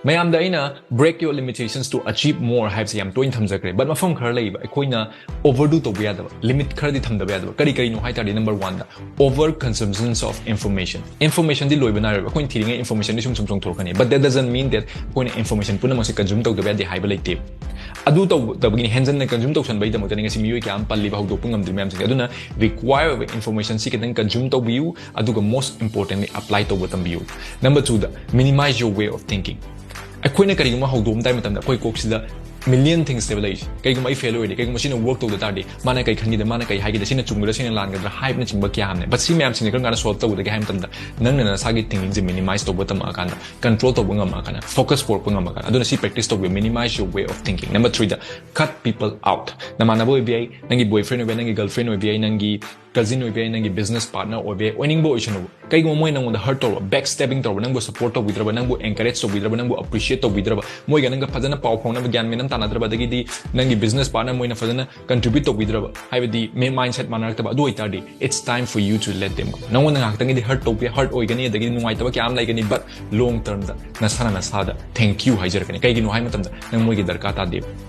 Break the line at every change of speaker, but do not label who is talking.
mayam da ina break your limitations to achieve more hype se yam toin thamjakre but mafam khar leiba akoina overdo to be adaba limit khar di thamda be adaba kari no haitari number 1 da over consumptions of information di loiba na akoin thiringa information di sum thorkani but that doesn't mean that akoina information puna mase consume to be adi hype leite adu to tabgini hansen na consume to san bai da mo tani ngasi miyo ki am palli ba hawdo pungam dil mayam se aduna require information si kitang consume to biu aduga most importantly apply to botam biu number 2 da minimize your way of thinking akoina kariguma hawdom time matam da koi koksida million things stabilize kaiguma I fail already kaiguma sina work to the tarde mana kai khangi da mana kai hagi da sina chungura sina lan ga hype na chingba kya hamne but si mayam sina kan solve to the game tam da nang na sagi thinking je minimize to botam akan control to bungam akan focus for bungam akan aduna si practice to minimize your way of thinking number 3 da cut people out na mana boy bi nangi boyfriend or nangi girlfriend or bi nangi cousin or bi nangi business partner or bi winning boy chino kaiguma moy nang the hurt to backstabbing to nang bo support to withdraw nang bo encourage to withdraw nang bo appreciate to withdraw moy ga nang phajana paw phone na gyan menam tanadradagidi nangi business partner moina fazana contribute to withdraw haibadi me mindset manarakta do itadi it's time for you to let them go no one ngaktangi hurt to be hurt oigani adagi nungai taba kyam laigani but long term da nasana nasada thank you haijar kani kaigi no hai matam da nang moigi darka ta de